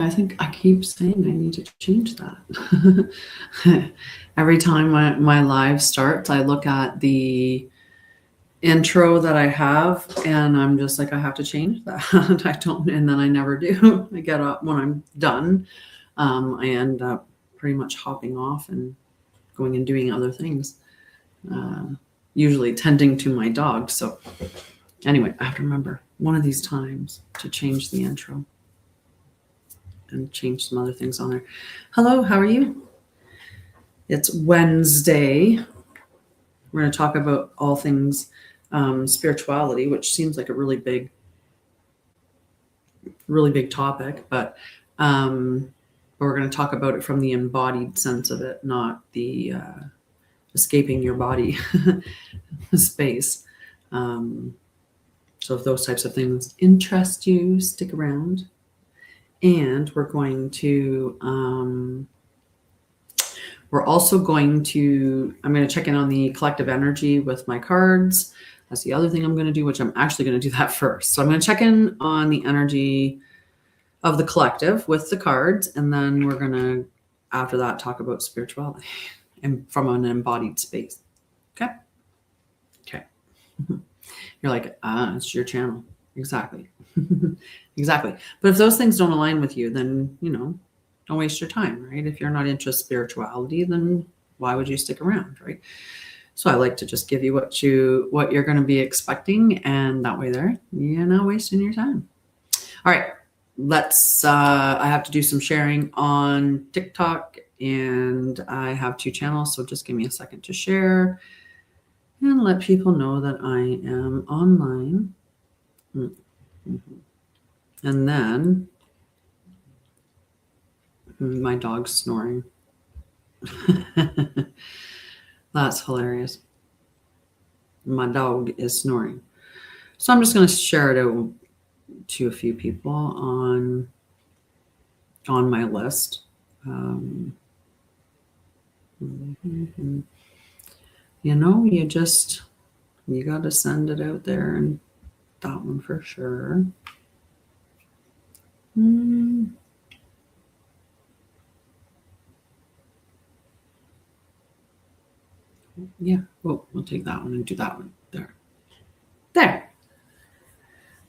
I think I keep saying I need to change that. Every time my live starts, I look at the intro that I have and I'm just like, I have to change that. I don't, and then I never do. I get up when I'm done. I end up pretty much hopping off and going and doing other things, usually tending to my dog. So anyway, I have to remember one of these times to change the intro and change some other things on there. Hello, how are you? It's Wednesday. We're going to talk about all things spirituality, which seems like a really big topic, but we're going to talk about it from the embodied sense of it, not the escaping your body space. So if those types of things interest you, stick around. And we're going to, I'm going to check in on the collective energy with my cards. That's the other thing I'm going to do, which I'm actually going to do that first. So I'm going to check in on the energy of the collective with the cards. And then we're going to, after that, talk about spirituality and from an embodied space. Okay. You're like, it's your channel. Exactly. Exactly. But if those things don't align with you, then, don't waste your time, right? If you're not into spirituality, then why would you stick around, right? So I like to just give you what you're going to be expecting, and that way you're not wasting your time. All right, I have to do some sharing on TikTok, and I have 2 channels, so just give me a second to share and let people know that I am online. Mm-hmm. And then my dog's snoring. That's hilarious. My dog is snoring. So I'm just going to share it out to a few people on my list. You got to send it out there, and that one for sure. Yeah, we'll take that one and do that one. There.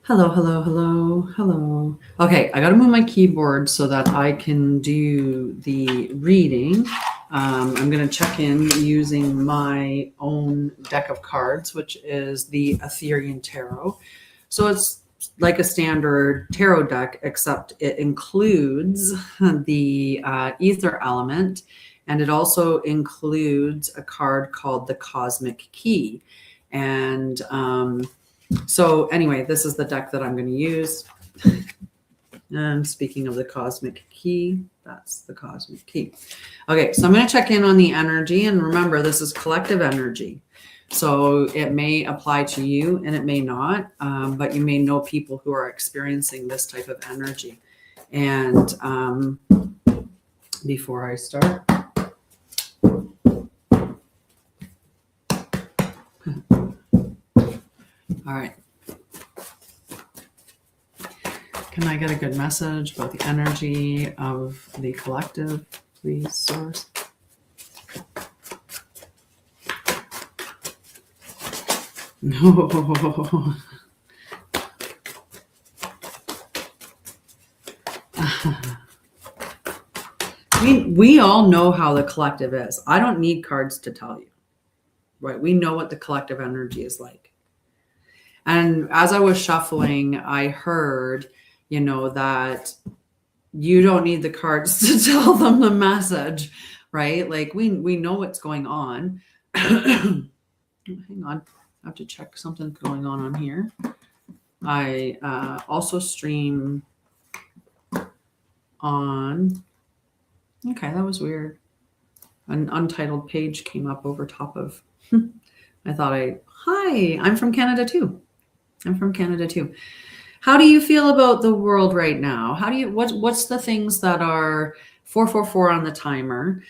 Hello. Okay, I got to move my keyboard so that I can do the reading. I'm going to check in using my own deck of cards, which is the Etherian Tarot. So it's like a standard tarot deck, except it includes the ether element, and it also includes a card called the Cosmic Key. And so anyway, this is the deck that I'm going to use. And speaking of the Cosmic Key, that's the Cosmic Key. Okay, so I'm going to check in on the energy. And remember, this is collective energy. So it may apply to you and it may not, but you may know people who are experiencing this type of energy. And before I start, all right. Can I get a good message about the energy of the collective, please, source? No. We all know how the collective is. I don't need cards to tell you, right? We know what the collective energy is like. And as I was shuffling, I heard, that you don't need the cards to tell them the message, right? Like we know what's going on. Hang on. I have to check something going on here. I also stream on, okay, that was weird. An untitled page came up over top of, I thought hi, I'm from Canada too. How do you feel about the world right now? What's the things that are 444 on the timer?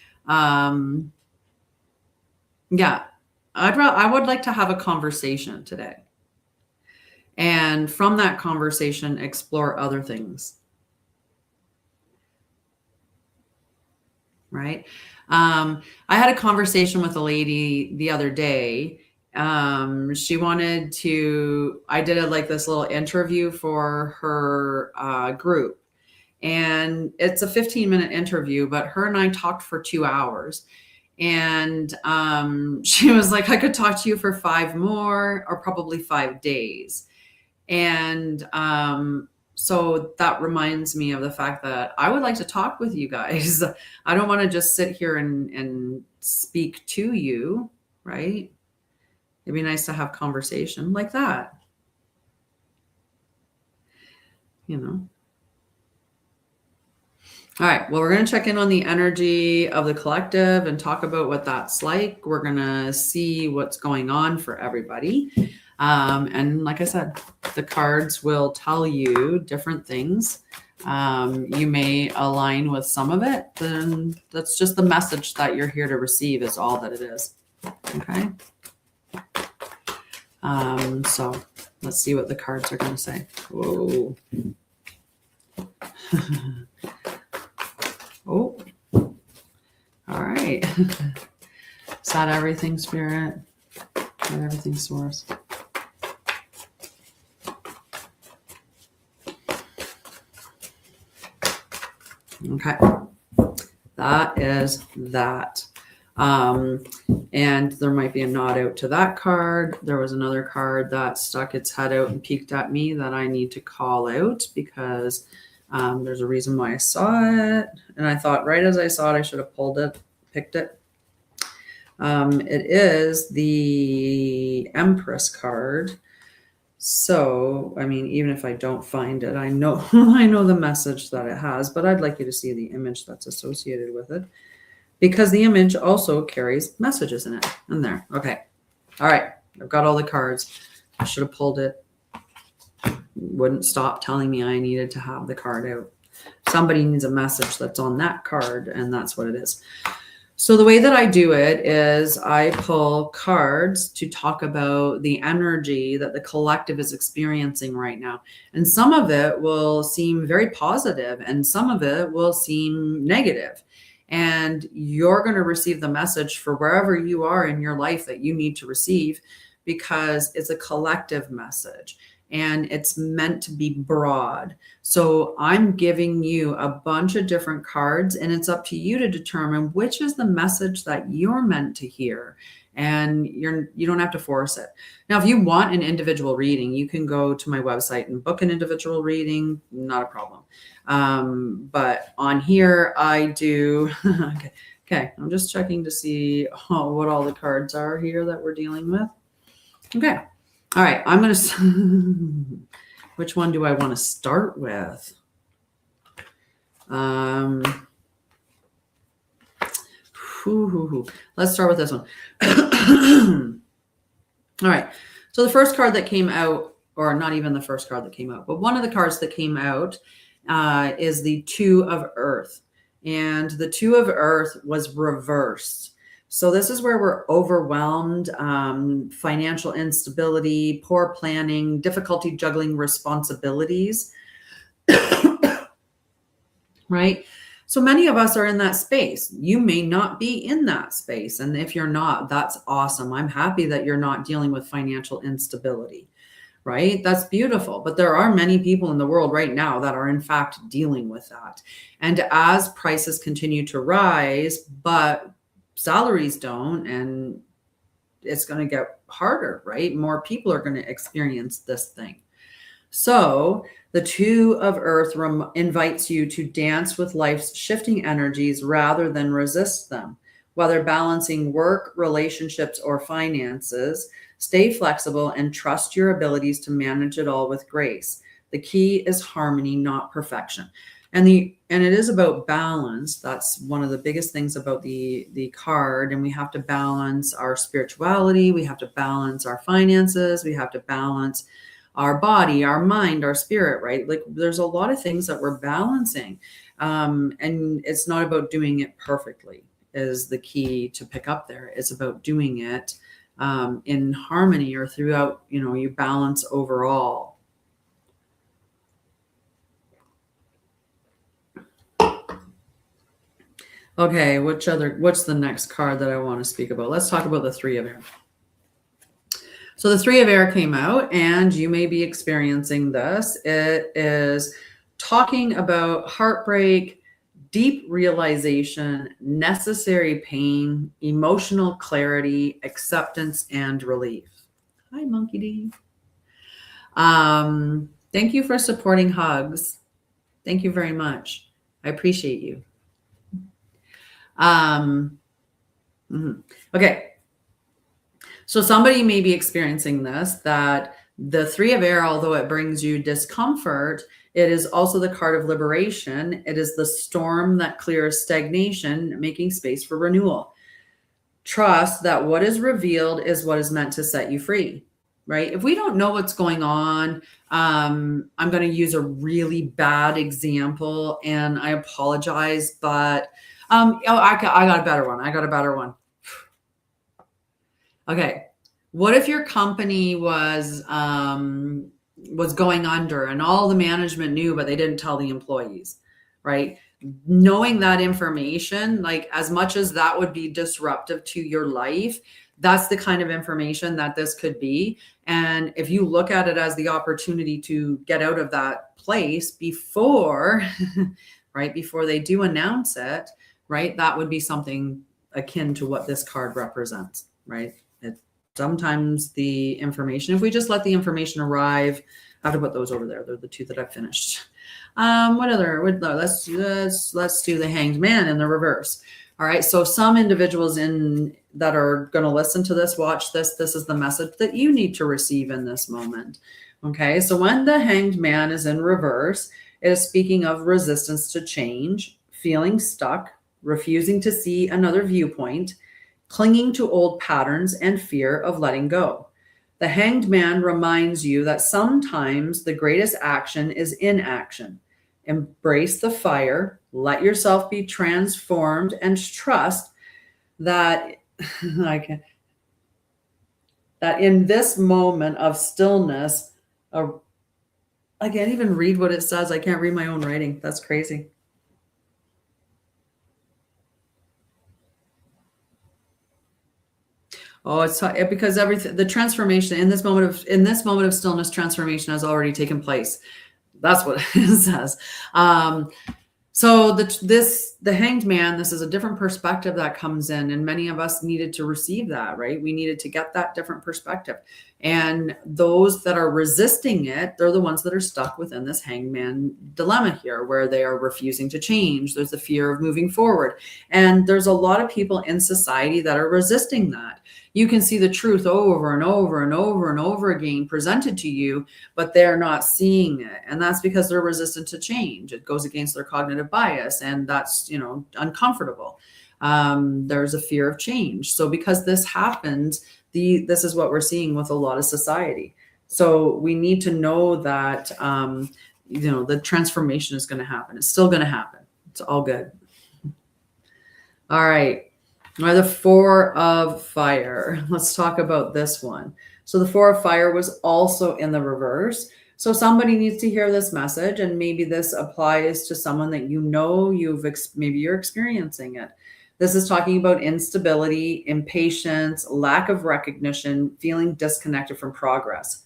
Yeah, I would like to have a conversation today. And from that conversation, explore other things. right? I had a conversation with a lady the other day. She wanted to, I did like this little interview for her group. And it's a 15-minute interview, but her and I talked for 2 hours. And she was like, I could talk to you for 5 more or probably 5 days. And so that reminds me of the fact that I would like to talk with you guys. I don't want to just sit here and speak to you, right? It'd be nice to have conversation like that, you know? All right. Well, we're going to check in on the energy of the collective and talk about what that's like. We're going to see what's going on for everybody. And like I said, the cards will tell you different things. You may align with some of it. Then that's just the message that you're here to receive is all that it is. Okay. So let's see what the cards are going to say. Whoa. Oh, all right. Is that everything, Spirit? Is that everything, Source? Okay. That is that. And there might be a nod out to that card. There was another card that stuck its head out and peeked at me that I need to call out because there's a reason why I saw it. And I thought right as I saw it, I should have pulled it, picked it. It is the Empress card. So, I mean, even if I don't find it, I know I know the message that it has, but I'd like you to see the image that's associated with it because the image also carries messages in there. Okay. All right. I've got all the cards. I should have pulled it. Wouldn't stop telling me I needed to have the card out. Somebody needs a message that's on that card, and that's what it is. So the way that I do it is I pull cards to talk about the energy that the collective is experiencing right now. And some of it will seem very positive, and some of it will seem negative. And you're going to receive the message for wherever you are in your life that you need to receive because it's a collective message. And it's meant to be broad. So I'm giving you a bunch of different cards, and it's up to you to determine which is the message that you're meant to hear. And you don't have to force it. Now, if you want an individual reading, you can go to my website and book an individual reading. Not a problem. But on here, I do. Okay, I'm just checking to see what all the cards are here that we're dealing with. Okay. All right, I'm going to, which one do I want to start with? Let's start with this one. All right, so the first card that came out, or not even the first card that came out, but one of the cards that came out is the Two of Earth. And the Two of Earth was reversed. So this is where we're overwhelmed, financial instability, poor planning, difficulty juggling responsibilities, right? So many of us are in that space. You may not be in that space. And if you're not, that's awesome. I'm happy that you're not dealing with financial instability, right? That's beautiful. But there are many people in the world right now that are in fact dealing with that. And as prices continue to rise, but salaries don't, and it's going to get harder, right? More people are going to experience this thing. So the Two of Earth invites you to dance with life's shifting energies rather than resist them. Whether balancing work, relationships, or finances, stay flexible and trust your abilities to manage it all with grace. The key is harmony, not perfection. And it is about balance. That's one of the biggest things about the card. And we have to balance our spirituality. We have to balance our finances. We have to balance our body, our mind, our spirit, right? Like there's a lot of things that we're balancing. And it's not about doing it perfectly is the key to pick up there. It's about doing it in harmony or throughout, you balance overall. Okay, what's the next card that I want to speak about? Let's talk about the Three of Air. So the Three of Air came out, and you may be experiencing this. It is talking about heartbreak, deep realization, necessary pain, emotional clarity, acceptance, and relief. Hi, Monkey D. Thank you for supporting Hugs. Thank you very much. I appreciate you. Okay. So somebody may be experiencing this, that the Three of Air, although it brings you discomfort, it is also the card of liberation. It is the storm that clears stagnation, making space for renewal. Trust that what is revealed is what is meant to set you free, right? If we don't know what's going on, I'm going to use a really bad example, and I apologize, but I got a better one. Okay. What if your company was going under and all the management knew, but they didn't tell the employees, right? Knowing that information, like as much as that would be disruptive to your life, that's the kind of information that this could be. And if you look at it as the opportunity to get out of that place before, right, before they do announce it, right, that would be something akin to what this card represents, right? Sometimes the information, if we just let the information arrive, I have to put those over there. They're the two that I've finished. Let's do the Hanged Man in the reverse. All right. So some individuals that are going to listen to this, watch this. This is the message that you need to receive in this moment. Okay. So when the Hanged Man is in reverse, it is speaking of resistance to change, feeling stuck, refusing to see another viewpoint, clinging to old patterns, and fear of letting go. The Hanged Man reminds you that sometimes the greatest action is inaction. Embrace the fire, let yourself be transformed, and trust that that in this moment of stillness, I can't even read what it says. I can't read my own writing. That's crazy. Oh, it's because the transformation in this moment of stillness, transformation has already taken place. That's what it says. So the Hanged Man, this is a different perspective that comes in, and many of us needed to receive that, right? We needed to get that different perspective. And those that are resisting it, they're the ones that are stuck within this Hanged Man dilemma here, where they are refusing to change. There's the fear of moving forward. And there's a lot of people in society that are resisting that. You can see the truth over and over and over and over again presented to you, but they're not seeing it. And that's because they're resistant to change. It goes against their cognitive bias, and that's, uncomfortable. There's a fear of change. So because this happens, this is what we're seeing with a lot of society. So we need to know that, the transformation is going to happen. It's still going to happen. It's all good. All right. Now, the Four of Fire. Let's talk about this one. So the Four of Fire was also in the reverse. So somebody needs to hear this message, and maybe this applies to someone that maybe you're experiencing it. This is talking about instability, impatience, lack of recognition, feeling disconnected from progress.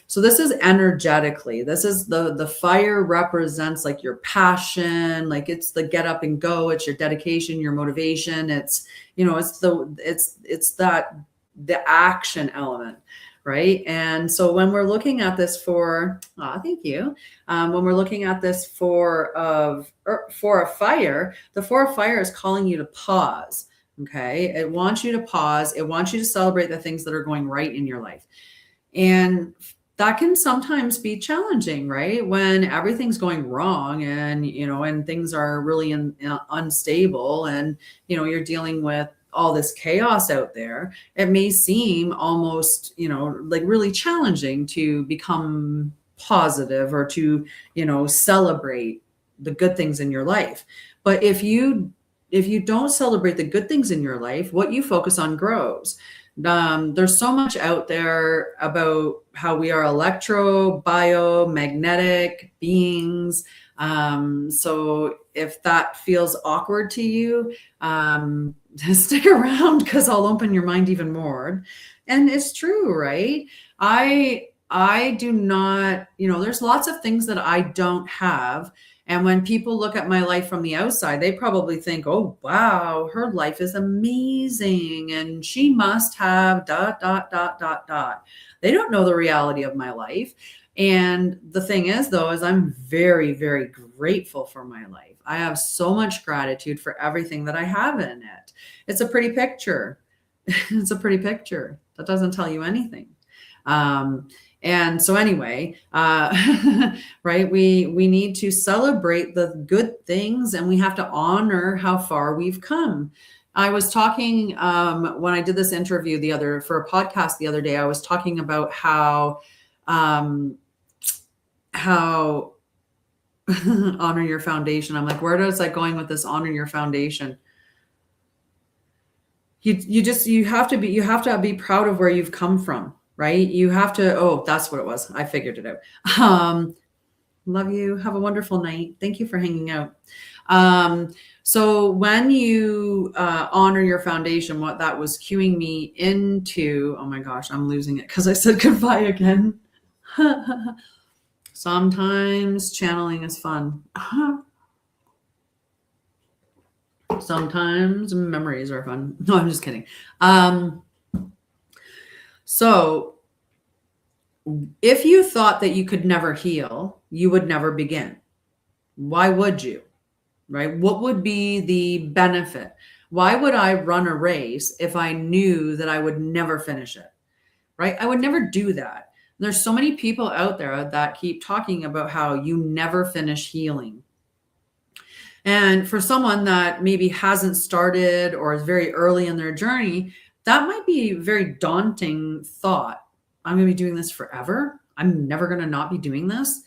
So this is energetically, this is the fire represents like your passion, like it's the get up and go, it's your dedication, your motivation. It's, it's the action element, right? And so when we're looking at this thank you. When we're looking at this Four of Fire, the Four of Fire is calling you to pause. Okay. It wants you to pause. It wants you to celebrate the things that are going right in your life. And that can sometimes be challenging, right? When everything's going wrong and, and things are really unstable, and, you're dealing with all this chaos out there, it may seem almost, like really challenging to become positive or to, celebrate the good things in your life. But if you don't celebrate the good things in your life, what you focus on grows. There's so much out there about how we are biomagnetic beings. So if that feels awkward to you, stick around, because I'll open your mind even more. And it's true, right? I do not, there's lots of things that I don't have. And when people look at my life from the outside, they probably think, oh, wow, her life is amazing. And she must have ... They don't know the reality of my life. And the thing is, though, is I'm very, very grateful for my life. I have so much gratitude for everything that I have in it. It's a pretty picture. It's a pretty picture. That doesn't tell you anything. And so anyway, right, we need to celebrate the good things, and we have to honor how far we've come. I was talking when I did this interview for a podcast the other day, I was talking about how honor your foundation. I'm like, where is that going with this honor your foundation? You have to be proud of where you've come from, right? You have to, oh, that's what it was. I figured it out. Love you. Have a wonderful night. Thank you for hanging out. So when you honor your foundation, what that was cueing me into, oh my gosh, I'm losing it because I said goodbye again. Sometimes channeling is fun. Sometimes memories are fun. No, I'm just kidding. So if you thought that you could never heal, you would never begin. Why would you? Right? What would be the benefit? Why would I run a race if I knew that I would never finish it? Right? I would never do that. There's so many people out there that keep talking about how you never finish healing. And for someone that maybe hasn't started or is very early in their journey, that might be a very daunting thought. I'm going to be doing this forever. I'm never going to not be doing this.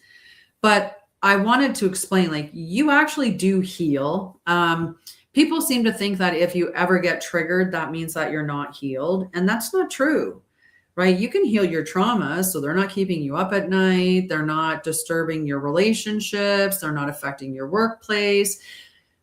But I wanted to explain, like, you actually do heal. People seem to think that if you ever get triggered, that means that you're not healed. And that's not true, right? You can heal your traumas, so they're not keeping you up at night. They're not disturbing your relationships. They're not affecting your workplace.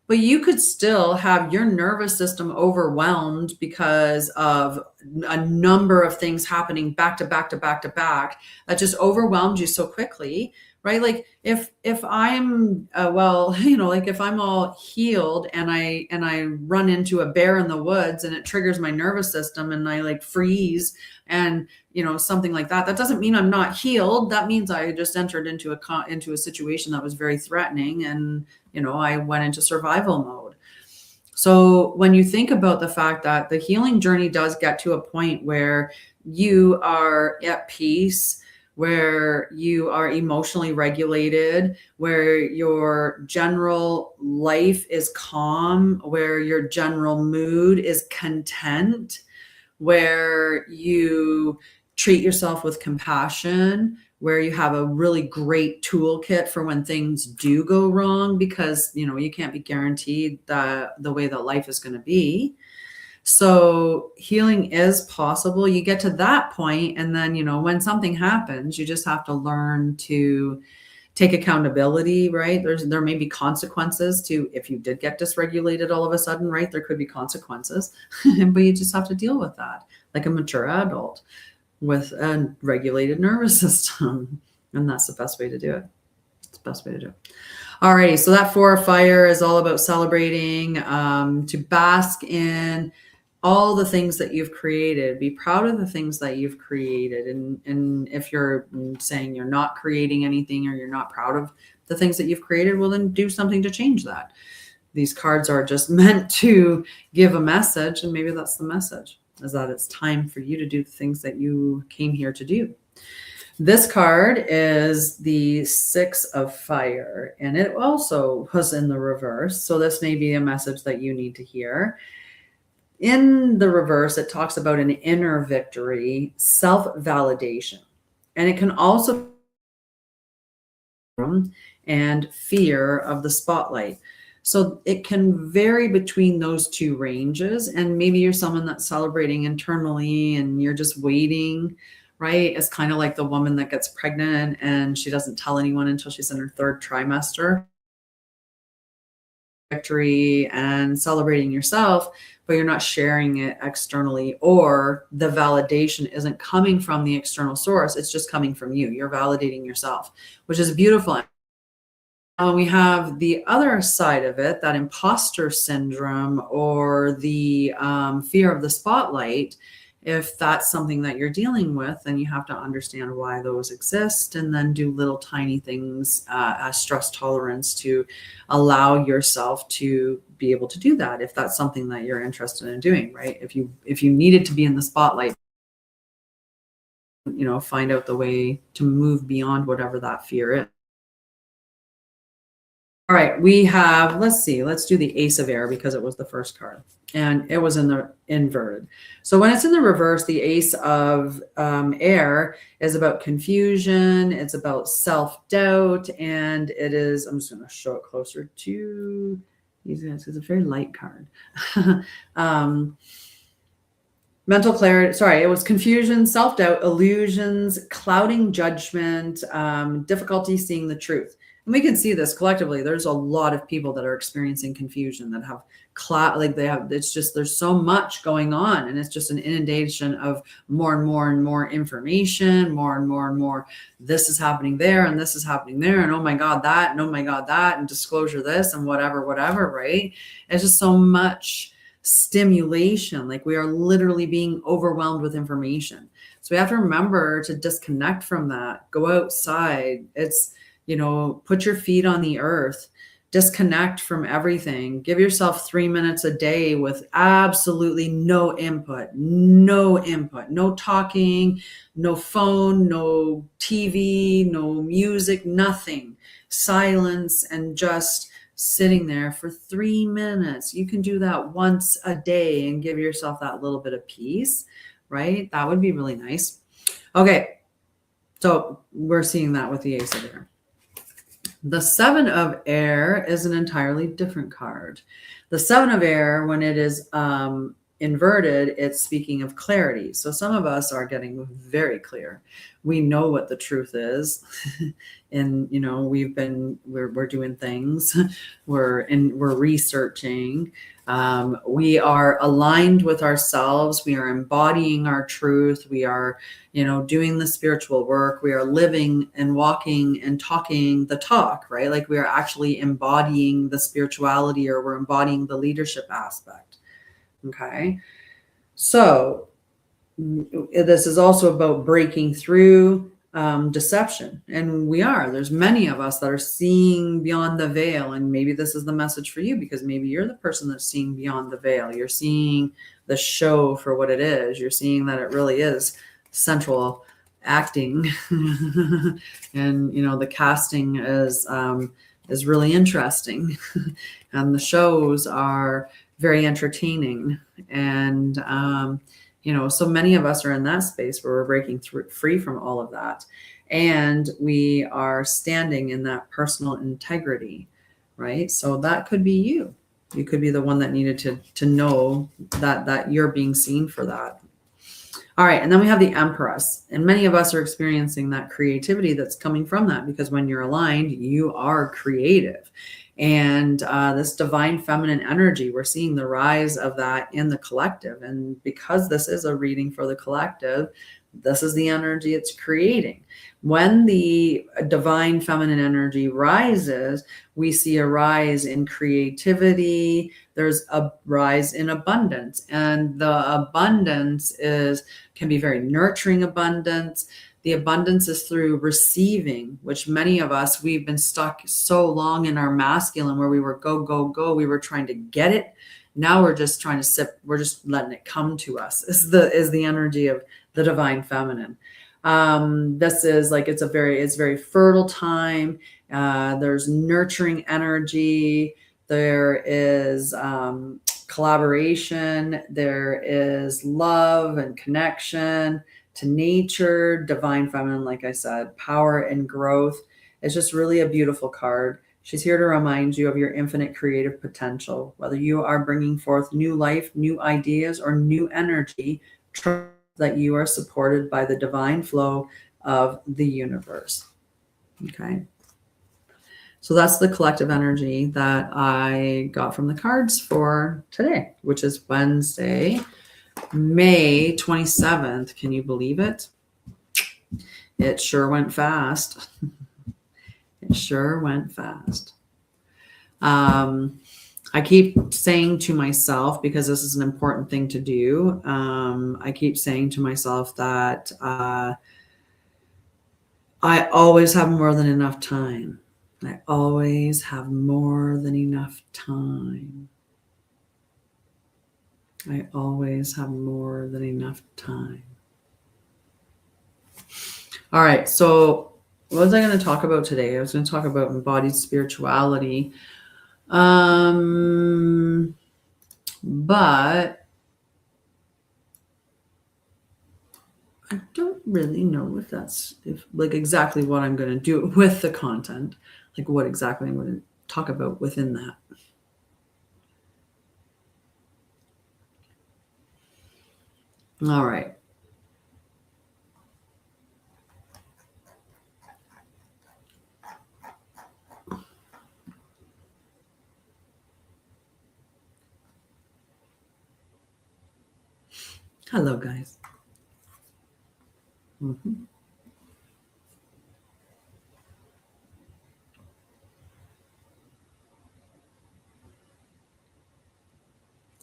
But you could still have your nervous system overwhelmed because of a number of things happening back to back to back to back that just overwhelmed you so quickly, right? Like if I'm like if I'm all healed and I run into a bear in the woods and it triggers my nervous system and I like freeze and something like that, that doesn't mean I'm not healed. That means I just entered into a situation that was very threatening, and I went into survival mode. So when you think about the fact that the healing journey does get to a point where you are at peace, where you are emotionally regulated, where your general life is calm, where your general mood is content, where you treat yourself with compassion, where you have a really great toolkit for when things do go wrong, because you can't be guaranteed the way that life is going to be. So healing is possible. You get to that point, and then when something happens, you just have to learn to take accountability, right? There may be consequences to if you did get dysregulated all of a sudden, right? There could be consequences, but you just have to deal with that like a mature adult with a regulated nervous system. And that's the best way to do it. It's the best way to do it. Alrighty, so that 4 of fire is all about celebrating, to bask in all the things that you've created. Be proud of the things that you've created. And if you're saying you're not creating anything or you're not proud of the things that you've created, well, then do something to change that. These cards are just meant to give a message, and maybe that's the message, is that it's time for you to do the things that you came here to do. This card is the 6 of fire, and it also was in the reverse. So this may be a message that you need to hear. In the reverse, it talks about an inner victory, self-validation, and it can also and fear of the spotlight. So it can vary between those two ranges. And maybe you're someone that's celebrating internally and you're just waiting, right? It's kind of like the woman that gets pregnant and she doesn't tell anyone until she's in her third trimester. Victory and celebrating yourself, but you're not sharing it externally, or the validation isn't coming from the external source. It's just coming from you. You're validating yourself, which is beautiful. We have the other side of it, that imposter syndrome or the fear of the spotlight. If that's something that you're dealing with, then you have to understand why those exist and then do little tiny things as stress tolerance to allow yourself to be able to do that. If that's something that you're interested in doing, right? If you needed to be in the spotlight, find out the way to move beyond whatever that fear is. All right, we have, let's do the Ace of Air because it was the first card and it was in the inverted. So when it's in the reverse, the Ace of Air is about confusion. It's about self-doubt. And it is, I'm just going to show it closer to these guys. It's a very light card. Mental clarity, sorry, it was confusion, self-doubt, illusions, clouding judgment, difficulty seeing the truth. And we can see this collectively. There's a lot of people that are experiencing confusion, that have it's just, there's so much going on, and it's just an inundation of more and more and more information, more and more and more. This is happening there, and this is happening there, and oh my God, that, and oh my God, that, and disclosure this, and whatever, right? It's just so much stimulation. Like, we are literally being overwhelmed with information. So we have to remember to disconnect from that, go outside. It's, put your feet on the earth, disconnect from everything. Give yourself 3 minutes a day with absolutely no input, no talking, no phone, no TV, no music, nothing. Silence, and just sitting there for 3 minutes. You can do that once a day and give yourself that little bit of peace, right? That would be really nice. Okay, so we're seeing that with the Ace of Air. The Seven of Air is an entirely different card. The Seven of Air, when it is inverted, it's speaking of clarity. So some of us are getting very clear. We know what the truth is. And, we're doing things, we're researching, we are aligned with ourselves, we are embodying our truth, we are, doing the spiritual work, we are living and walking and talking the talk, right? Like, we are actually embodying the spirituality, or we're embodying the leadership aspect. Okay. So this is also about breaking through deception. And there's many of us that are seeing beyond the veil. And maybe this is the message for you, because maybe you're the person that's seeing beyond the veil. You're seeing the show for what it is. You're seeing that it really is sensual acting. And, the casting is really interesting. And the shows are very entertaining. And, so many of us are in that space where we're breaking free from all of that. And we are standing in that personal integrity, right? So that could be you. You could be the one that needed to know that you're being seen for that. All right. And then we have the Empress. And many of us are experiencing that creativity that's coming from that, because when you're aligned, you are creative. And this divine feminine energy, we're seeing the rise of that in the collective. And because this is a reading for the collective, this is the energy it's creating. When the divine feminine energy rises, we see a rise in creativity. There's a rise in abundance. And the abundance can be very nurturing abundance. The abundance is through receiving, which many of us, we've been stuck so long in our masculine, where we were go, go, go. We were trying to get it. Now we're just trying to sip. We're just letting it come to us. Is the energy of the divine feminine. This is like, it's very fertile time. There's nurturing energy. There is collaboration. There is love and connection to nature, divine feminine, like I said, power and growth. It's just really a beautiful card. She's here to remind you of your infinite creative potential. Whether you are bringing forth new life, new ideas, or new energy, trust that you are supported by the divine flow of the universe. Okay. So that's the collective energy that I got from the cards for today, which is Wednesday, May 27th. Can you believe it? It sure went fast. It sure went fast. I keep saying to myself, because this is an important thing to do, I keep saying to myself that I always have more than enough time. I always have more than enough time. I always have more than enough time. All right, so what was I going to talk about today? I was going to talk about embodied spirituality. But I don't really know if that's like exactly what I'm going to do with the content, like what exactly I'm going to talk about within that. All right. Hello, guys.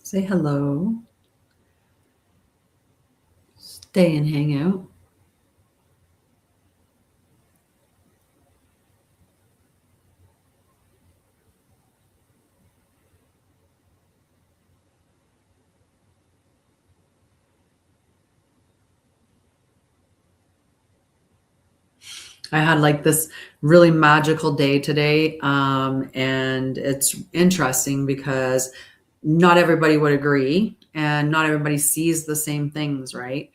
Say hello. Stay and hang out. I had like this really magical day today. And it's interesting because not everybody would agree and not everybody sees the same things, right?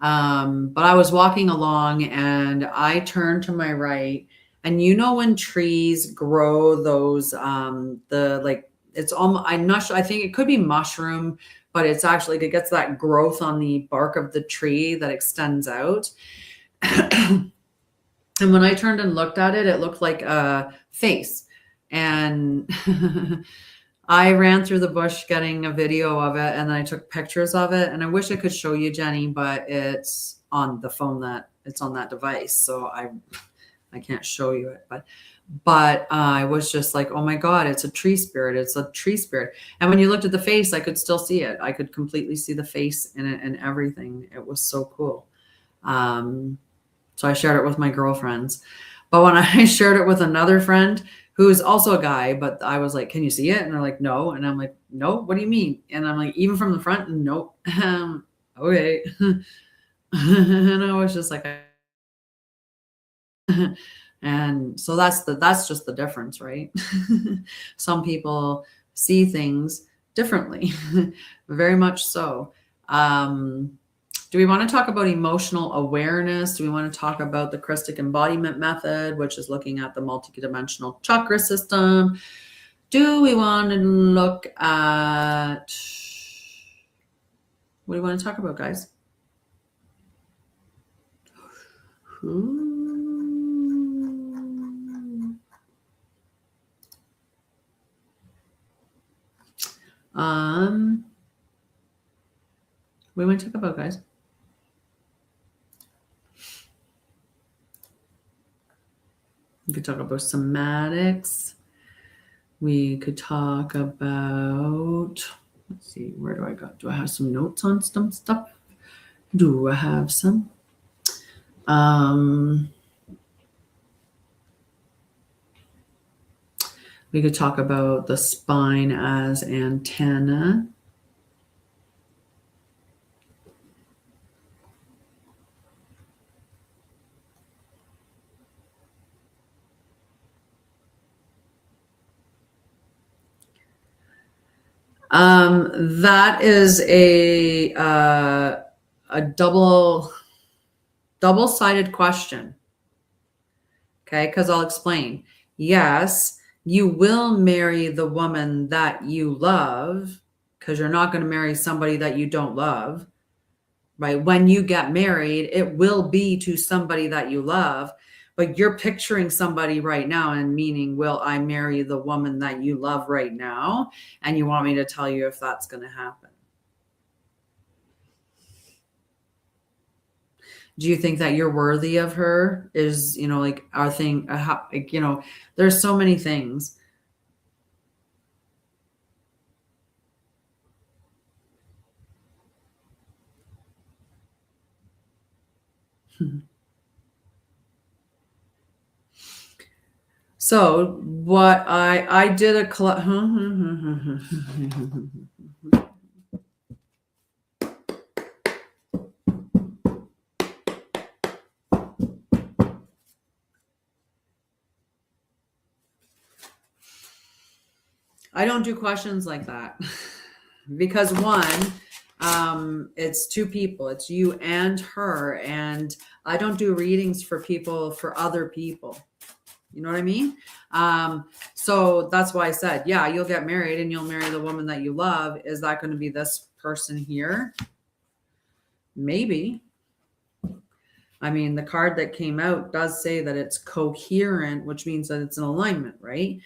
But I was walking along and I turned to my right, and you know when trees grow those the like it's almost, I'm not sure, I think it could be mushroom, but it's actually, it gets that growth on the bark of the tree that extends out. And when I turned and looked at it, it looked like a face. And I ran through the bush getting a video of it, and then I took pictures of it. And I wish I could show you, Jenny, but it's on the phone, that it's on that device. So I can't show you it, but I was just like, oh my God, it's a tree spirit. It's a tree spirit. And when you looked at the face, I could still see it. I could completely see the face in it and everything. It was so cool. So I shared it with my girlfriends. But when I shared it with another friend who is also a guy, but I was like, can you see it? And they're like, no. And I'm like, no, what do you mean? And I'm like, even from the front? Nope. Okay. And I was just like, and so that's just the difference, right? Some people see things differently, very much so. Do we want to talk about emotional awareness? Do we want to talk about the Christic embodiment method, which is looking at the multidimensional chakra system? Do we want to look at, what do you want to talk about, guys? We want to talk about, guys. We could talk about somatics. We could talk about, let's see, where do I go? Do I have some notes on some stuff? Do I have some? We could talk about the spine as antenna. That is a double-sided question. Okay, because I'll explain. Yes, You will marry the woman that you love, because you're not going to marry somebody that you don't love, right? When you get married, it will be to somebody that you love, but you're picturing somebody right now and meaning, will I marry the woman that you love right now? And you want me to tell you if that's going to happen. Do you think that you're worthy of her? Is, like our thing, like, there's so many things. So what I did a I don't do questions like that because one, it's two people, it's you and her, and I don't do readings for people for other people. You know what I mean? So that's why I said, yeah, you'll get married and you'll marry the woman that you love. Is that going to be this person here? Maybe. I mean, the card that came out does say that it's coherent, which means that it's in alignment, right?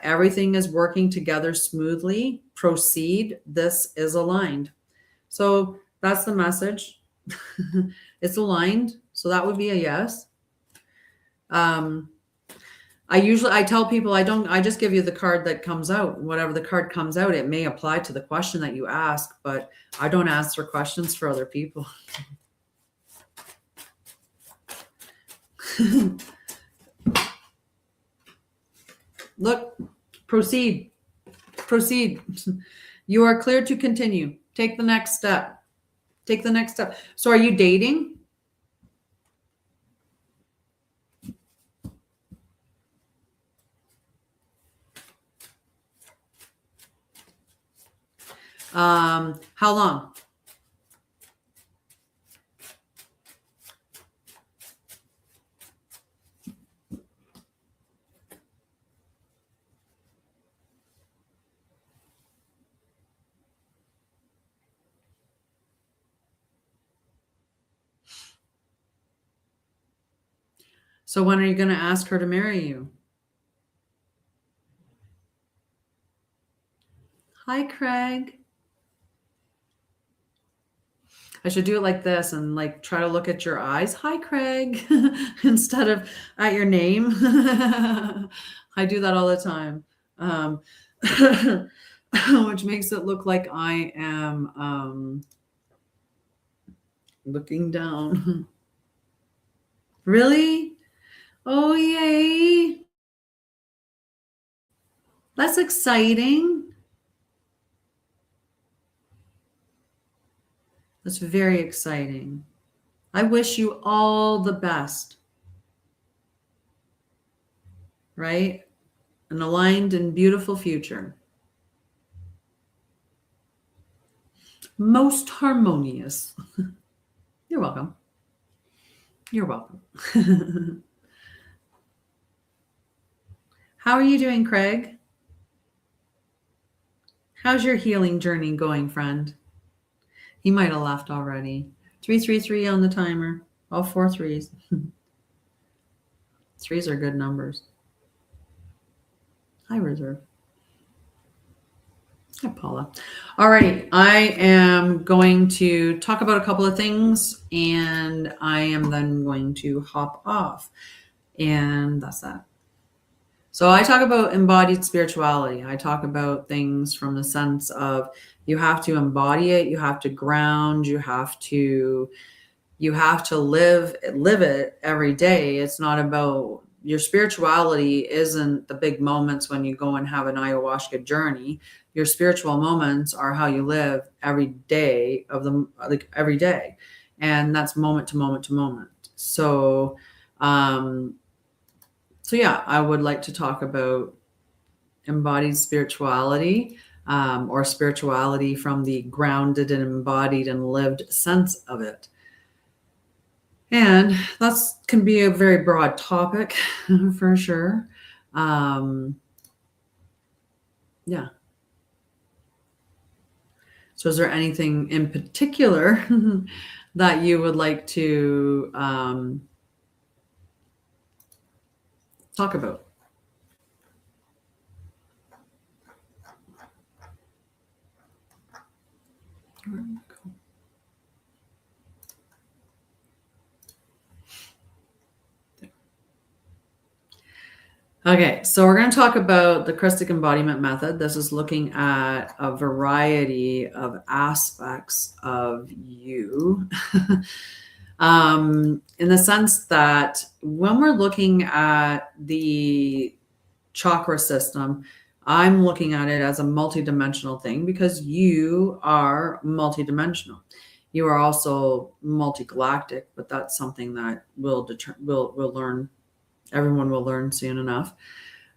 Everything is working together smoothly. Proceed. This is aligned. So that's the message. It's aligned. So that would be a yes. I tell people I just give you the card that comes out. Whatever the card comes out, it may apply to the question that you ask, but I don't answer questions for other people. Look, proceed. You are clear to continue. Take the next step. So are you dating? How long? So when are you going to ask her to marry you? Hi, Craig. I should do it like this and like try to look at your eyes. Hi, Craig, instead of at your name. I do that all the time, which makes it look like I am looking down. Really? Oh, yay. That's exciting. That's very exciting. I wish you all the best. Right? An aligned and beautiful future. Most harmonious. You're welcome. You're welcome. How are you doing, Craig? How's your healing journey going, friend? He might have left already. 333 on the timer. All 4 threes. Threes are good numbers. Hi, Reserve. Hi, Paula. All right. I am going to talk about a couple of things, and I am then going to hop off. And that's that. So I talk about embodied spirituality. I talk about things from the sense of you have to embody it, you have to ground, you have to live it every day. It's not about your spirituality isn't the big moments when you go and have an ayahuasca journey. Your spiritual moments are how you live every day of them, like every day. And that's moment to moment to moment. So yeah, I would like to talk about embodied spirituality, or spirituality from the grounded and embodied and lived sense of it. And that can be a very broad topic for sure. Yeah. So is there anything in particular that you would like to talk about? Okay, so we're going to talk about the Christic embodiment method. This is looking at a variety of aspects of you. In the sense that when we're looking at the chakra system, I'm looking at it as a multidimensional thing because you are multidimensional. You are also multigalactic, but that's something that we'll learn. Everyone will learn soon enough.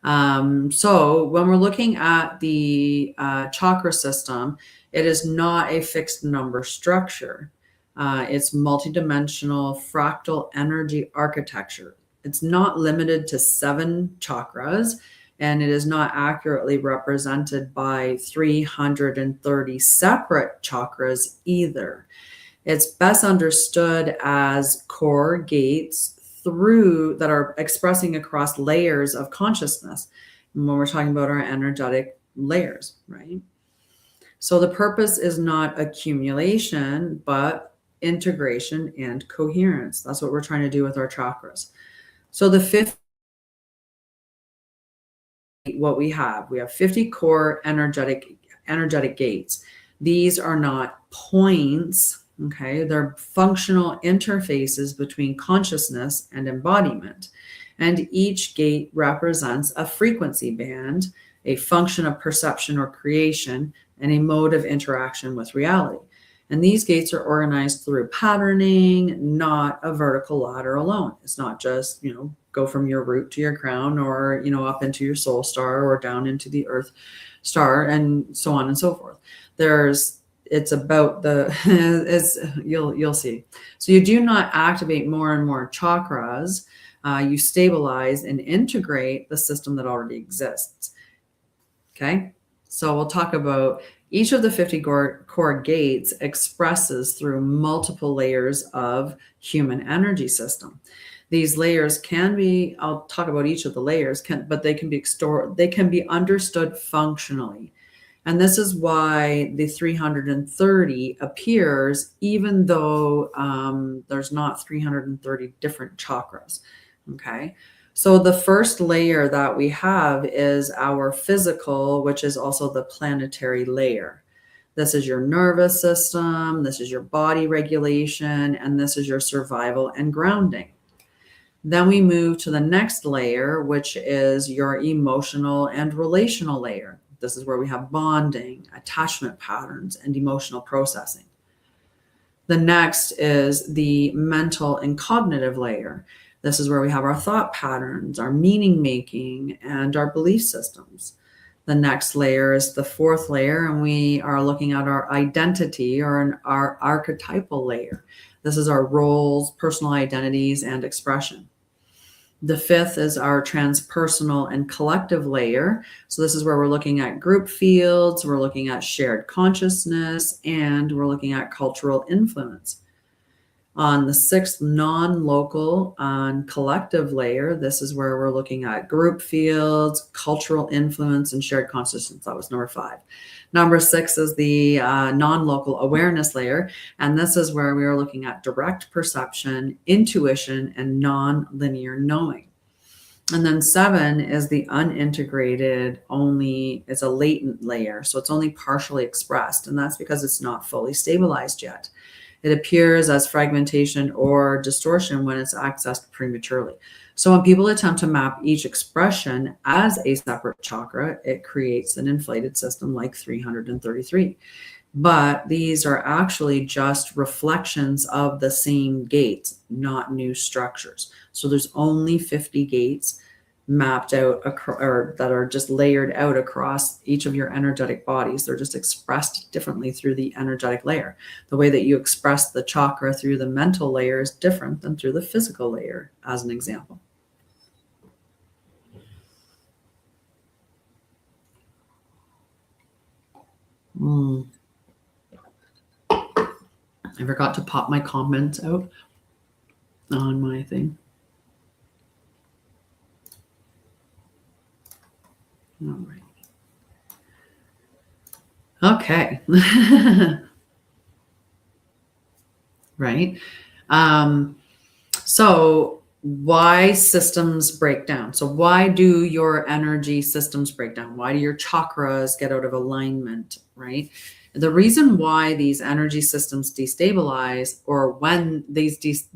So when we're looking at the chakra system, it is not a fixed number structure. It's multidimensional fractal energy architecture. It's not limited to 7 chakras, and it is not accurately represented by 330 separate chakras either. It's best understood as core gates through that are expressing across layers of consciousness when we're talking about our energetic layers, right? So the purpose is not accumulation, but integration and coherence. That's what we're trying to do with our chakras. So the fifth, what we have 50 core energetic gates. These are not points. Okay, they're functional interfaces between consciousness and embodiment. And each gate represents a frequency band, a function of perception or creation, and a mode of interaction with reality. And these gates are organized through patterning, not a vertical ladder alone. It's not just, go from your root to your crown or, up into your soul star or down into the earth star and so on and so forth. It's about you'll see. So you do not activate more and more chakras. You stabilize and integrate the system that already exists. Okay. So we'll talk about each of the 50 core gates expresses through multiple layers of human energy system. These layers can be, I'll talk about each of the layers, but they can be understood functionally. And this is why the 330 appears, even though there's not 330 different chakras. Okay. So the first layer that we have is our physical, which is also the planetary layer. This is your nervous system, this is your body regulation, and this is your survival and grounding. Then we move to the next layer, which is your emotional and relational layer. This is where we have bonding, attachment patterns, and emotional processing. The next is the mental and cognitive layer. This is where we have our thought patterns, our meaning making, and our belief systems. The next layer is the fourth layer, and we are looking at our identity or our archetypal layer. This is our roles, personal identities, and expression. The fifth is our transpersonal and collective layer. So this is where we're looking at group fields, we're looking at shared consciousness, and we're looking at cultural influence. On the sixth non-local and collective layer, this is where we're looking at group fields, cultural influence, and shared consciousness. That was number 5. Number 6 is the non-local awareness layer. And this is where we are looking at direct perception, intuition, and non-linear knowing. And then 7 is the unintegrated, it's a latent layer. So it's only partially expressed. And that's because it's not fully stabilized yet. It appears as fragmentation or distortion when it's accessed prematurely. So when people attempt to map each expression as a separate chakra, it creates an inflated system like 333. But these are actually just reflections of the same gates, not new structures. So there's only 50 gates mapped out or that are just layered out across each of your energetic bodies. They're just expressed differently through the energetic layer. The way that you express the chakra through the mental layer is different than through the physical layer, as an example. I forgot to pop my comments out on my thing. All right. Okay. Right. So why systems break down? So why do your energy systems break down? Why do your chakras get out of alignment, right? The reason why these energy systems destabilize, or when these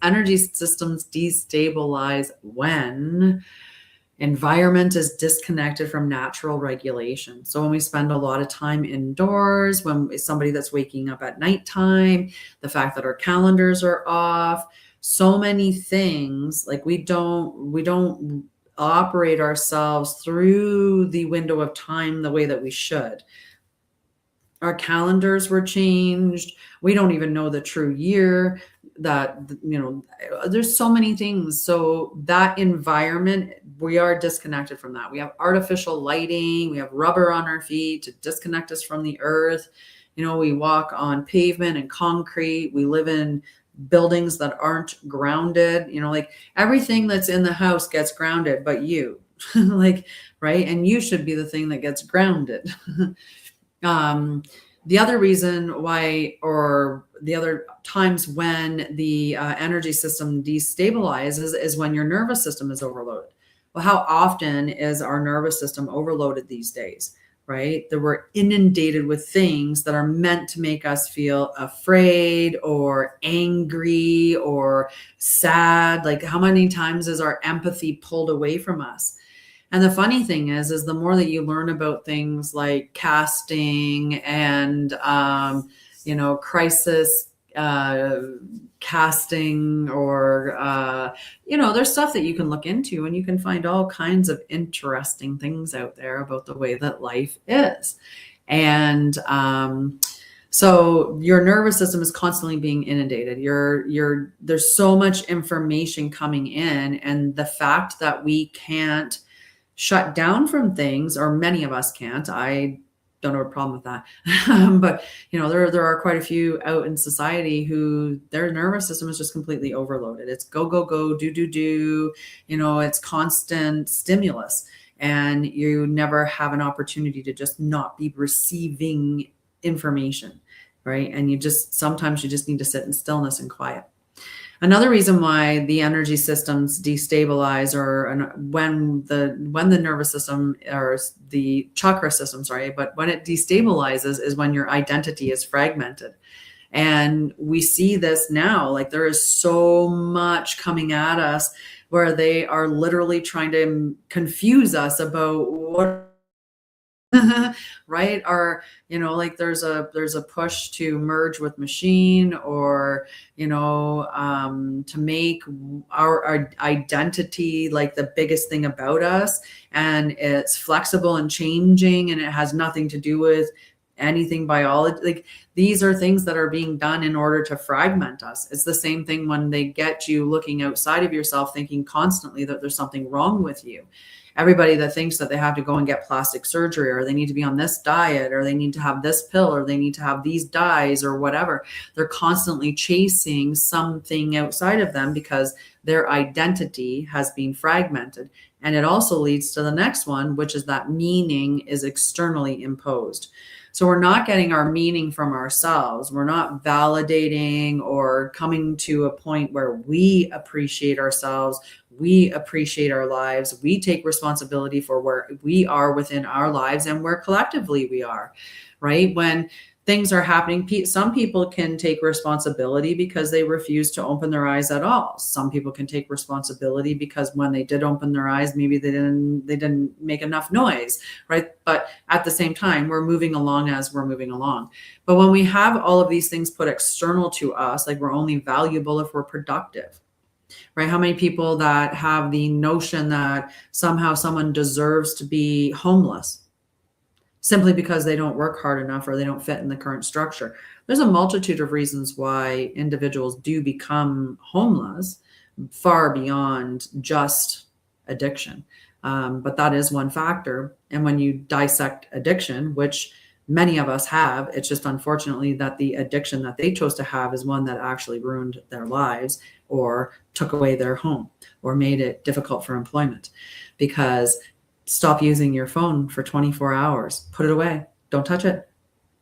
energy systems destabilize, when environment is disconnected from natural regulation. So when we spend a lot of time indoors, when somebody that's waking up at nighttime, the fact that our calendars are off, so many things, like we don't operate ourselves through the window of time the way that we should. Our calendars were changed. We don't even know the true year. That, there's so many things. So that environment, we are disconnected from that. We have artificial lighting, we have rubber on our feet to disconnect us from the earth. We walk on pavement and concrete. We live in buildings that aren't grounded. Like everything that's in the house gets grounded, but you, like, right? And you should be the thing that gets grounded. The other reason why, or the other times when the energy system destabilizes, is when your nervous system is overloaded. Well, how often is our nervous system overloaded these days, right? That we're inundated with things that are meant to make us feel afraid or angry or sad. Like how many times is our empathy pulled away from us? And the funny thing is the more that you learn about things like casting and, crisis casting, or, there's stuff that you can look into, and you can find all kinds of interesting things out there about the way that life is. And, so your nervous system is constantly being inundated. There's so much information coming in, and the fact that we can't shut down from things, or many of us can't. I don't have a problem with that. But there are quite a few out in society who their nervous system is just completely overloaded. It's go, go, go, do, do, do. It's constant stimulus, and you never have an opportunity to just not be receiving information, right? And sometimes you just need to sit in stillness and quiet. Another reason why the energy systems destabilize, or when the nervous system, or the chakra system, but when it destabilizes, is when your identity is fragmented. And we see this now, like there is so much coming at us where they are literally trying to confuse us about what right? Or, like there's a push to merge with machine, or, to make our identity like the biggest thing about us. And it's flexible and changing, and it has nothing to do with anything biology. Like these are things that are being done in order to fragment us. It's the same thing when they get you looking outside of yourself, thinking constantly that there's something wrong with you. Everybody that thinks that they have to go and get plastic surgery, or they need to be on this diet, or they need to have this pill, or they need to have these dyes, or whatever. They're constantly chasing something outside of them because their identity has been fragmented. And it also leads to the next one, which is that meaning is externally imposed. So we're not getting our meaning from ourselves. We're not validating or coming to a point where we appreciate ourselves. We appreciate our lives. We take responsibility for where we are within our lives and where collectively we are, right? When things are happening, some people can take responsibility because they refuse to open their eyes at all. Some people can take responsibility because when they did open their eyes, maybe they didn't make enough noise, right? But at the same time, we're moving along as we're moving along. But when we have all of these things put external to us, like we're only valuable if we're productive, right? How many people that have the notion that somehow someone deserves to be homeless simply because they don't work hard enough, or they don't fit in the current structure? There's a multitude of reasons why individuals do become homeless, far beyond just addiction. But that is one factor. And when you dissect addiction, which Many of us have. It's just unfortunately that the addiction that they chose to have is one that actually ruined their lives or took away their home or made it difficult for employment. Because stop using your phone for 24 hours, put it away, don't touch it.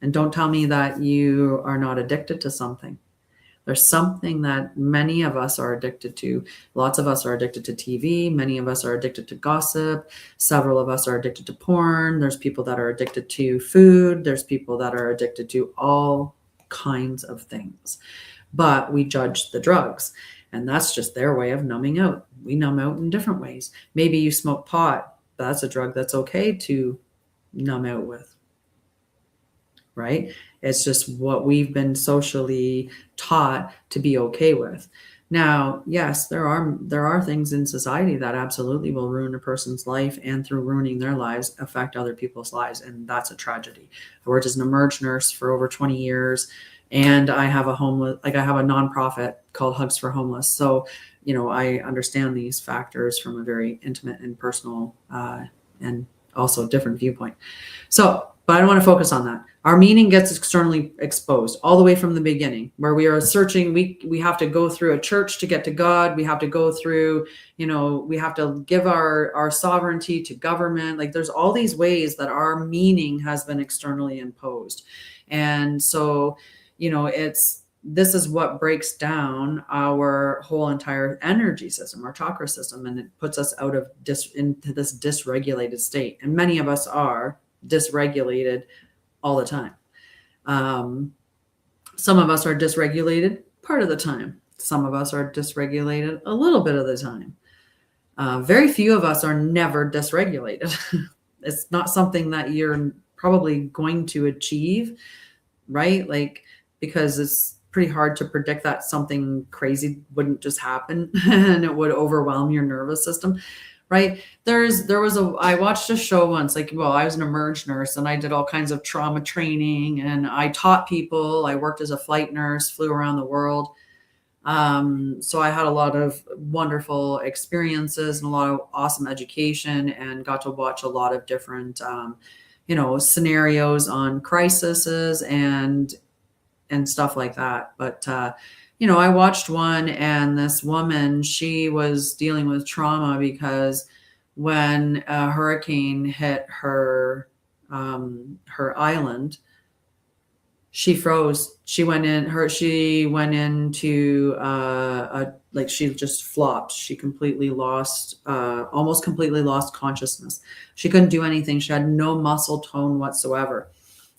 And don't tell me that you are not addicted to something. There's something that many of us are addicted to. Lots of us are addicted to TV. Many of us are addicted to gossip. Several of us are addicted to porn. There's people that are addicted to food. There's people that are addicted to all kinds of things. But we judge the drugs, and that's just their way of numbing out. We numb out in different ways. Maybe you smoke pot. That's a drug that's okay to numb out with, right? It's just what we've been socially taught to be okay with. Now, yes, there are things in society that absolutely will ruin a person's life, and through ruining their lives, affect other people's lives, and that's a tragedy. I worked as an emerge nurse for over 20 years, and I have a nonprofit called Hugs for Homeless. So, I understand these factors from a very intimate and personal and also different viewpoint. So, but I don't want to focus on that. Our meaning gets externally exposed all the way from the beginning, where we are searching. We have to go through a church to get to God. We have to go through, we have to give our sovereignty to government. Like, there's all these ways that our meaning has been externally imposed. And so, this is what breaks down our whole entire energy system, our chakra system, and it puts us into this dysregulated state. And many of us are dysregulated all the time. Some of us are dysregulated part of the time. Some of us are dysregulated a little bit of the time. Very few of us are never dysregulated. It's not something that you're probably going to achieve, right? Because it's pretty hard to predict that something crazy wouldn't just happen and it would overwhelm your nervous system. Right. I watched a show once, I was an emerge nurse and I did all kinds of trauma training and I taught people. I worked as a flight nurse, flew around the world. So I had a lot of wonderful experiences and a lot of awesome education and got to watch a lot of different, scenarios on crises and stuff like that. But, I watched one and this woman, she was dealing with trauma because when a hurricane hit her island, she froze. She went into she just flopped. She almost completely lost consciousness. She couldn't do anything. She had no muscle tone whatsoever.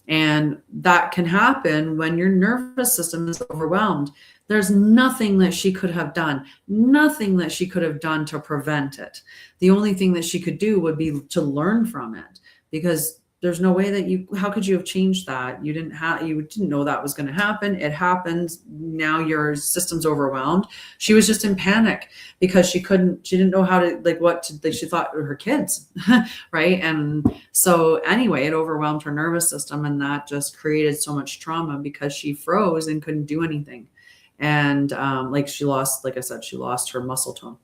And that can happen when your nervous system is overwhelmed. There's nothing that she could have done, to prevent it. The only thing that she could do would be to learn from it, because there's no way that how could you have changed that? You didn't know that was going to happen. It happened. Now your system's overwhelmed. She was just in panic because she didn't know how to, she thought her kids, right? And so anyway, it overwhelmed her nervous system, and that just created so much trauma because she froze and couldn't do anything. And she lost her muscle tone.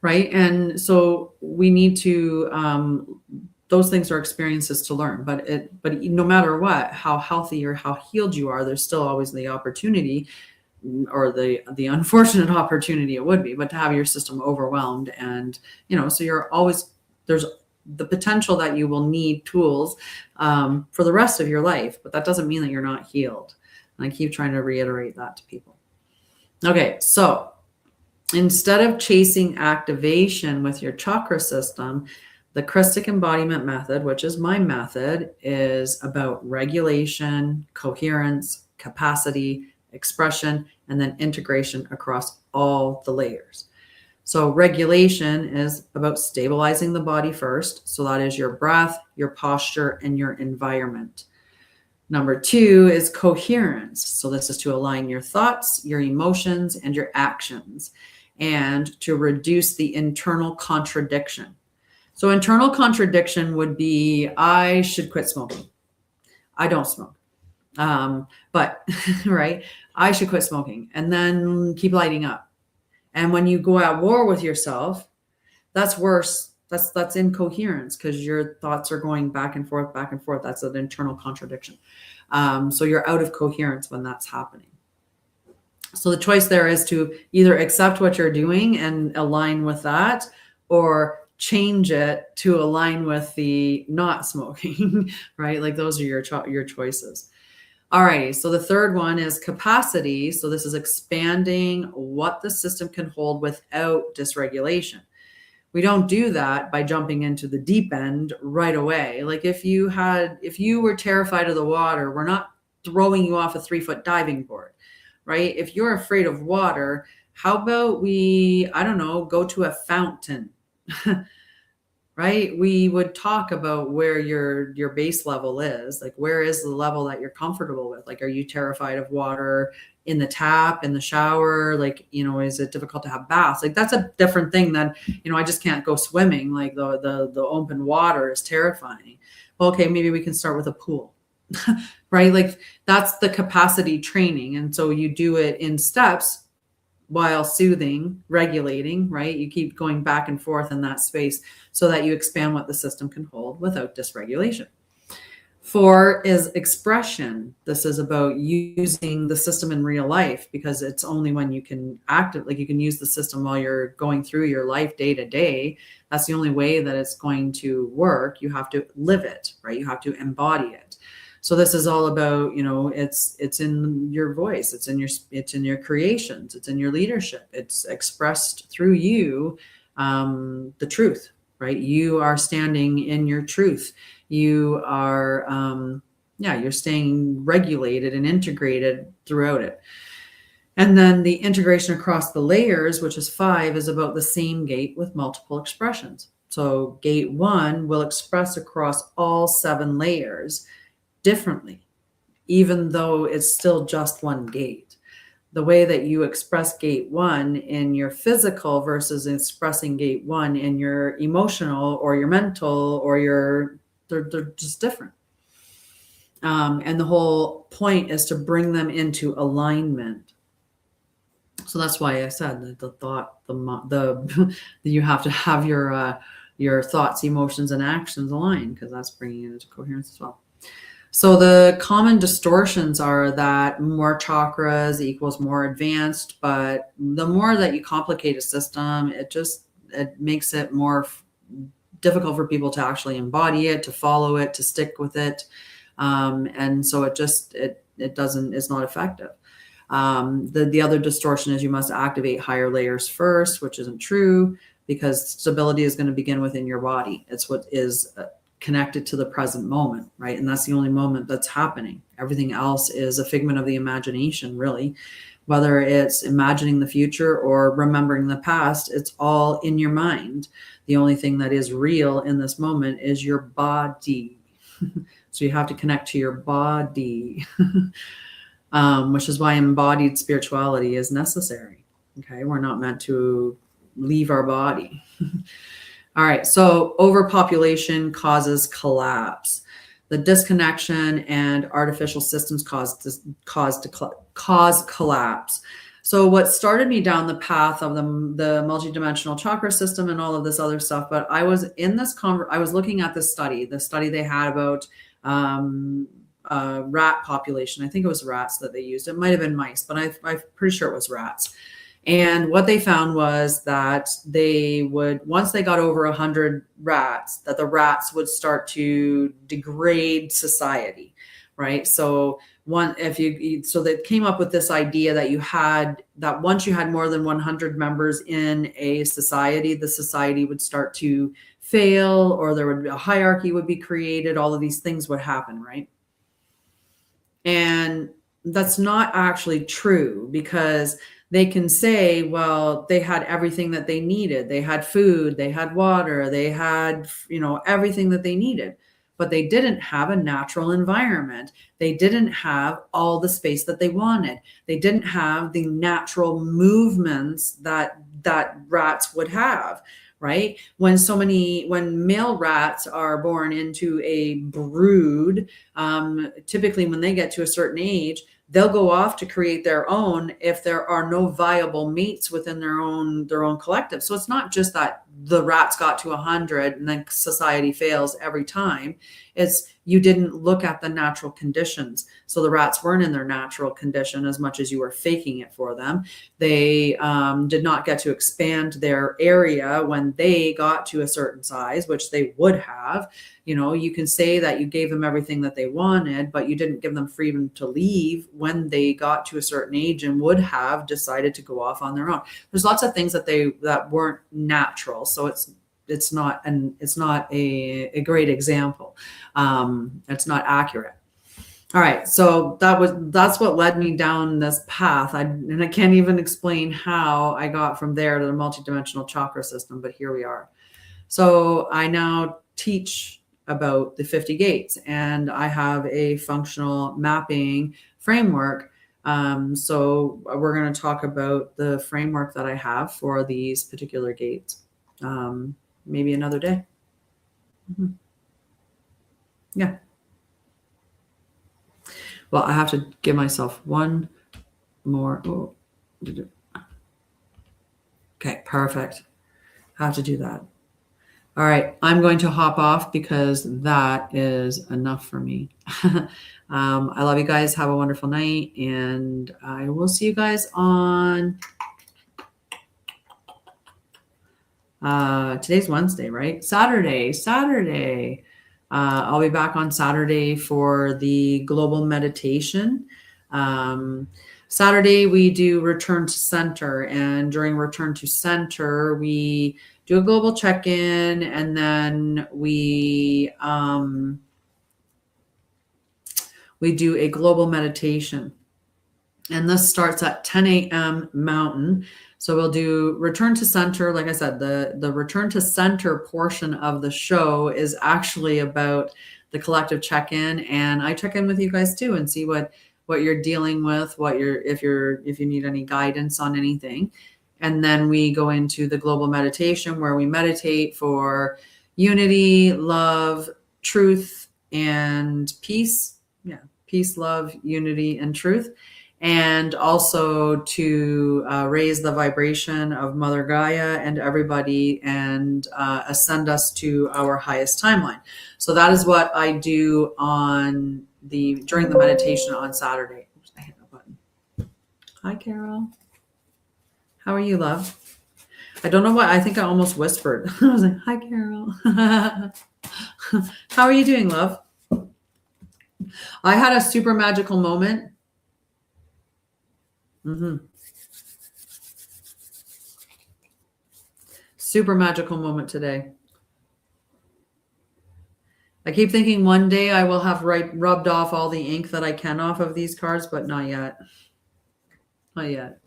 Right. And so we need to, those things are experiences to learn, but no matter what, how healthy or how healed you are, there's still always the opportunity, or the unfortunate opportunity it would be, but to have your system overwhelmed. And, so there's the potential that you will need tools, for the rest of your life, but that doesn't mean that you're not healed. And I keep trying to reiterate that to people. Okay. So instead of chasing activation with your chakra system, the Christic Embodiment method, which is my method, is about regulation, coherence, capacity, expression, and then integration across all the layers. So regulation is about stabilizing the body first. So that is your breath, your posture, and your environment. Number 2 is coherence. So this is to align your thoughts, your emotions, and your actions, and to reduce the internal contradiction. So internal contradiction would be, I should quit smoking. I don't smoke. But right, I should quit smoking, and then keep lighting up. And when you go at war with yourself, that's worse That's incoherence, because your thoughts are going back and forth, back and forth. That's an internal contradiction. So you're out of coherence when that's happening. So the choice there is to either accept what you're doing and align with that, or change it to align with the not smoking, right? Like those are your choices. All right. So the third one is capacity. So this is expanding what the system can hold without dysregulation. We don't do that by jumping into the deep end right away. Like if you were terrified of the water, we're not throwing you off a 3-foot diving board, right? If you're afraid of water, how about I don't know, go to a fountain, right? We would talk about where your base level is. Like, where is the level that you're comfortable with? Like, are you terrified of water in the tap, in the shower? Like, is it difficult to have baths? Like, that's a different thing than, I just can't go swimming. Like the open water is terrifying. Well, okay, maybe we can start with a pool, right? Like, that's the capacity training. And so you do it in steps while soothing, regulating, right? You keep going back and forth in that space so that you expand what the system can hold without dysregulation. 4 is expression. This is about using the system in real life, because it's only when you can you can use the system while you're going through your life day to day. That's the only way that it's going to work. You have to live it, right? You have to embody it. So this is all about, it's in your voice, it's in your creations, it's in your leadership, it's expressed through you, the truth, right? You are standing in your truth. You are, you're staying regulated and integrated throughout it. And then the integration across the layers, which is 5, is about the same gate with multiple expressions. So gate 1 will express across all 7 layers differently, even though it's still just one gate. The way that you express gate 1 in your physical versus expressing gate 1 in your emotional or your mental or they're just different. And the whole point is to bring them into alignment. So that's why I said that the thought, you have to have your thoughts, emotions, and actions aligned, because that's bringing it into coherence as well. So the common distortions are that more chakras equals more advanced, but the more that you complicate a system, it makes it more difficult for people to actually embody it, to follow it, to stick with it. And so it's not effective. The other distortion is you must activate higher layers first, which isn't true, because stability is going to begin within your body. It's what is connected to the present moment, right? And that's the only moment that's happening. Everything else is a figment of the imagination, really. Whether it's imagining the future or remembering the past, it's all in your mind. The only thing that is real in this moment is your body. So you have to connect to your body, which is why embodied spirituality is necessary. Okay, we're not meant to leave our body. All right, so overpopulation causes collapse. The disconnection and artificial systems cause collapse. So what started me down the path of the multidimensional chakra system and all of this other stuff, but I was in I was looking at the study they had about rat population. I think it was rats that they used. It might have been mice, but I'm pretty sure it was rats. And what they found was that once they got over 100 rats, that the rats would start to degrade society, right? So they came up with this idea that once you had more than 100 members in a society, the society would start to fail, or a hierarchy would be created. All of these things would happen, right? And that's not actually true, because they can say, well, they had everything that they needed. They had food, they had water, they had, everything that they needed, but they didn't have a natural environment. They didn't have all the space that they wanted. They didn't have the natural movements that rats would have, right? When male rats are born into a brood, typically when they get to a certain age, they'll go off to create their own if there are no viable mates within their own collective. So it's not just that the rats got to 100 and then society fails every time. It's you didn't look at the natural conditions. So the rats weren't in their natural condition as much as you were faking it for them. They did not get to expand their area when they got to a certain size, which they would have. You know, you can say that you gave them everything that they wanted, but you didn't give them freedom to leave when they got to a certain age and would have decided to go off on their own. There's lots of things that weren't natural. So it's not a great example. It's not accurate. All right, so that's what led me down this path. And I can't even explain how I got from there to the multidimensional chakra system, but here we are. So I now teach about the 50 gates, and I have a functional mapping framework. So we're going to talk about the framework that I have for these particular gates. Maybe another day. Mm-hmm. Yeah. Well, I have to give myself one more. Oh. Okay, perfect. I have to do that. All right, I'm going to hop off because that is enough for me. I love you guys. Have a wonderful night, and I will see you guys on today's Wednesday, right? Saturday. I'll be back on Saturday for the global meditation. Saturday, we do return to center, and during return to center, we do a global check-in, and then we do a global meditation. And this starts at 10 a.m. Mountain. So we'll do return to center. Like I said, the return to center portion of the show is actually about the collective check-in, and I check in with you guys too and see what you're dealing with, if you need any guidance on anything. And then we go into the global meditation where we meditate for unity, love, truth, and peace. Yeah, peace, love, unity, and truth. And also to raise the vibration of Mother Gaia and everybody, and ascend us to our highest timeline. So that is what I do during the meditation on Saturday. Oops, I hit the button. Hi, Carol. How are you, love? I don't know why. I think I almost whispered. I was like, hi, Carol. How are you doing, love? I had a super magical moment. Super magical moment today. I keep thinking one day I will have rubbed off all the ink that I can off of these cards, but not yet. Not yet.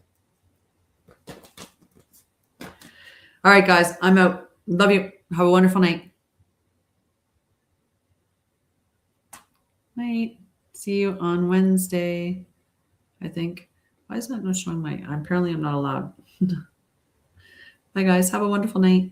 All right, guys, I'm out. Love you. Have a wonderful night. Night. See you on Wednesday, I think. Why is that not showing apparently I'm not allowed. Bye, guys. Have a wonderful night.